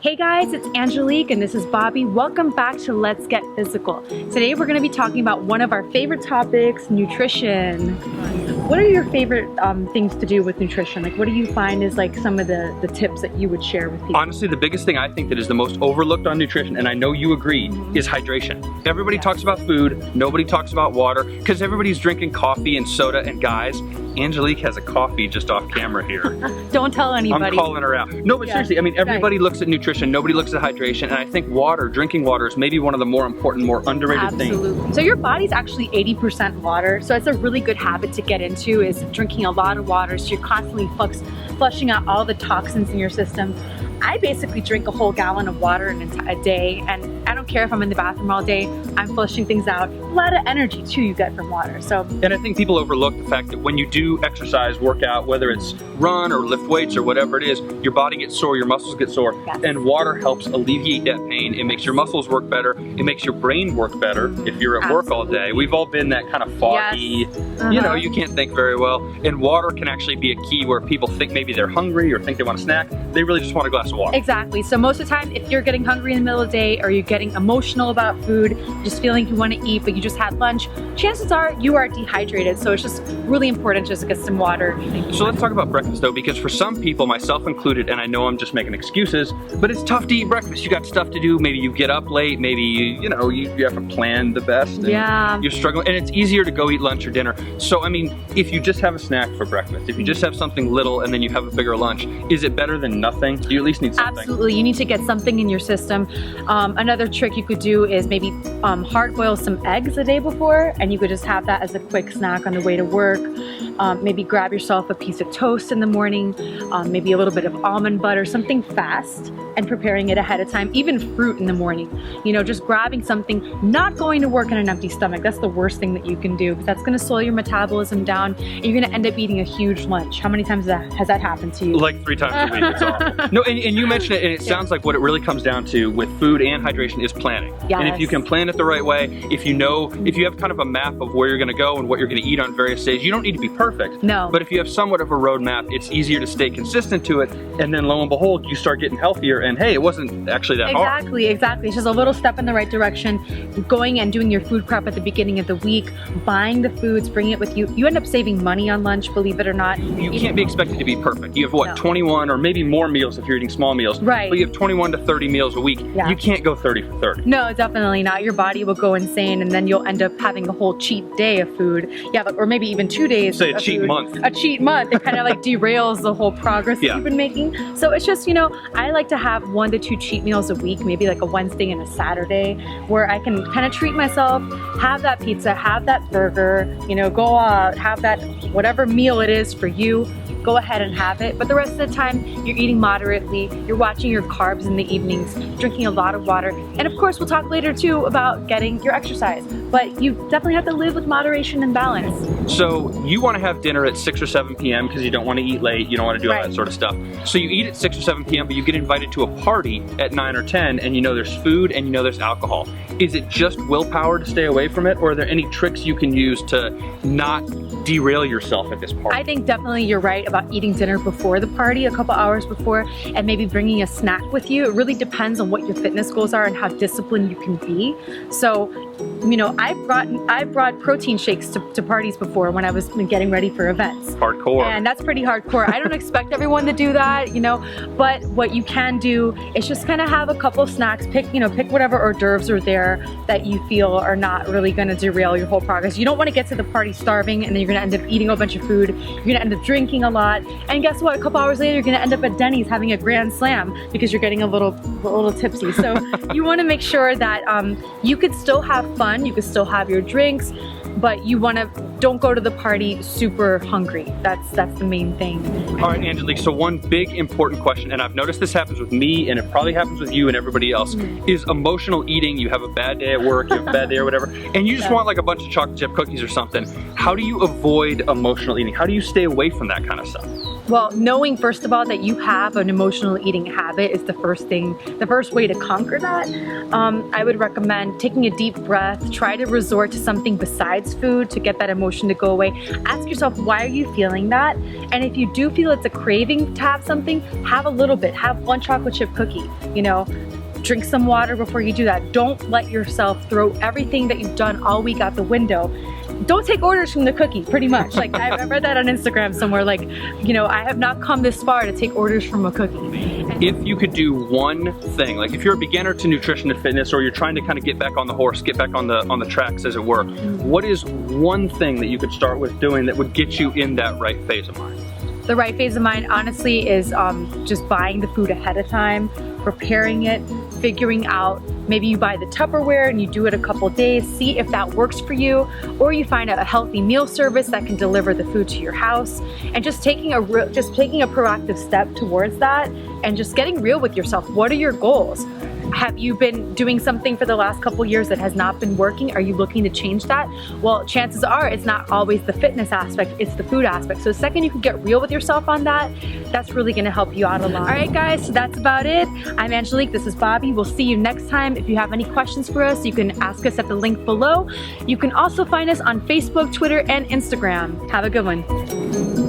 Hey guys, it's Angelique and this is Bobby. Welcome back to Let's Get Physical. Today we're going to be talking about one of our favorite topics, nutrition. What are your favorite things to do with nutrition? Like, what do you find is like some of the tips that you would share with people? Honestly, the biggest thing I think that is the most overlooked on nutrition, and I know you agree, is hydration. Everybody talks about food, nobody talks about water, because everybody's drinking coffee and soda, and guys, Angelique has a coffee just off camera here. Don't tell anybody. I'm calling her out. No, but seriously, I mean, everybody looks at nutrition, nobody looks at hydration, and I think water, drinking water is maybe one of the more important, more underrated things. Absolutely. So your body's actually 80% water, so it's a really good habit to get into is drinking a lot of water, so you're constantly flushing out all the toxins in your system. I basically drink a whole gallon of water a day, and I don't care if I'm in the bathroom all day, I'm flushing things out. A lot of energy too you get from water. And I think people overlook the fact that when you do exercise, work out, whether it's run or lift weights or whatever it is, your body gets sore, your muscles get sore, and water helps alleviate that pain. It makes your muscles work better, it makes your brain work better if you're at work all day. We've all been that kind of foggy, you know, you can't think very well, and water can actually be a key where people think maybe they're hungry or think they want a snack. They really just want a glass of water. Exactly. So most of the time, if you're getting hungry in the middle of the day or you're getting emotional about food, just feeling you want to eat but you just had lunch, chances are you are dehydrated. So it's just really important just to get some water. So let's talk about breakfast though, because for some people, myself included, and I know I'm just making excuses, but it's tough to eat breakfast. You got stuff to do. Maybe you get up late. Maybe you have to plan the best. And you're struggling, and it's easier to go eat lunch or dinner. So I mean, if you just have a snack for breakfast, if you just have something little and then you have a bigger lunch, is it better than nothing? You at least need something. Absolutely, you need to get something in your system. Another trick you could do is maybe hard boil some eggs the day before, and you could just have that as a quick snack on the way to work. Maybe grab yourself a piece of toast in the morning, maybe a little bit of almond butter, something fast, and preparing it ahead of time. Even fruit in the morning. You know, just grabbing something, not going to work on an empty stomach. That's the worst thing that you can do, because that's going to slow your metabolism down, and you're going to end up eating a huge lunch. How many times has that happened to you? Like 3 times a week. It's awful. No, and you mentioned it, and it sounds like what it really comes down to with food and hydration is planning. Yes. And if you can plan it the right way, if you have kind of a map of where you're going to go and what you're going to eat on various days, you don't need to be perfect. No. But if you have somewhat of a roadmap, it's easier to stay consistent to it, and then lo and behold, you start getting healthier, and hey, it wasn't actually that hard. Exactly. It's just a little step in the right direction. Going and doing your food prep at the beginning of the week, buying the foods, bringing it with you. You end up saving money on lunch, believe it or not. You can't be expected to be perfect. You have what, 21 or maybe more meals if you're eating small meals. Right. But you have 21 to 30 meals a week. Yeah. You can't go 30 for 30. No, definitely not. Your body will go insane, and then you'll end up having a whole cheat day of food. Yeah, or maybe even 2 days. Say a cheat month. A cheat month. It kind of like derails the whole progress that you've been making. So it's just, you know, I like to have 1 to 2 cheat meals a week, maybe like a Wednesday and a Saturday, where I can kind of treat myself, have that pizza, have that burger, you know, go out, have that whatever meal it is for you. Go ahead and have it, but the rest of the time you're eating moderately, you're watching your carbs in the evenings, drinking a lot of water, and of course we'll talk later too about getting your exercise, but you definitely have to live with moderation and balance. So you want to have dinner at 6 or 7 p.m. because you don't want to eat late, you don't want to do all that sort of stuff. So you eat at 6 or 7 p.m. but you get invited to a party at 9 or 10, and you know there's food and you know there's alcohol. Is it just willpower to stay away from it, or are there any tricks you can use to not derail yourself at this party? I think definitely you're right about eating dinner before the party, a couple hours before, and maybe bringing a snack with you. It really depends on what your fitness goals are and how disciplined you can be. So, you know, I've brought protein shakes to parties before when I was getting ready for events. Hardcore. And that's pretty hardcore. I don't expect everyone to do that, you know, but what you can do is just kind of have a couple snacks, pick whatever hors d'oeuvres are there that you feel are not really going to derail your whole progress. You don't want to get to the party starving and then you're going to end up eating a bunch of food. You're going to end up drinking a lot. And guess what? A couple hours later, you're going to end up at Denny's having a grand slam because you're getting a little tipsy. So you want to make sure that you could still have fun. You could still have your drinks, but don't go to the party super hungry. That's the main thing. All right, Angelique, so one big important question, and I've noticed this happens with me, and it probably happens with you and everybody else, is emotional eating. You have a bad day at work, you have a bad day or whatever, and you just want like a bunch of chocolate chip cookies or something. How do you avoid emotional eating? How do you stay away from that kind of stuff? Well, knowing first of all that you have an emotional eating habit is the first way to conquer that. I would recommend taking a deep breath, try to resort to something besides food to get that emotion to go away. Ask yourself, why are you feeling that? And if you do feel it's a craving to have something, have a little bit, have one chocolate chip cookie, you know, drink some water before you do that. Don't let yourself throw everything that you've done all week out the window. Don't take orders from the cookie, pretty much. Like I read that on Instagram somewhere, like, you know, I have not come this far to take orders from a cookie. And if you could do one thing, like if you're a beginner to nutrition and fitness, or you're trying to kind of get back on the horse, get back on the tracks as it were, what is one thing that you could start with doing that would get you in that right phase of mind? The right phase of mind, honestly, is just buying the food ahead of time, preparing it, figuring out, maybe you buy the Tupperware and you do it a couple days, see if that works for you, or you find a healthy meal service that can deliver the food to your house, and just taking a proactive step towards that, and just getting real with yourself. What are your goals? Have you been doing something for the last couple years that has not been working? Are you looking to change that? Well, chances are it's not always the fitness aspect, it's the food aspect. So the second you can get real with yourself on that, that's really gonna help you out a lot. All right, guys, so that's about it. I'm Angelique, this is Bobby. We'll see you next time. If you have any questions for us, you can ask us at the link below. You can also find us on Facebook, Twitter, and Instagram. Have a good one.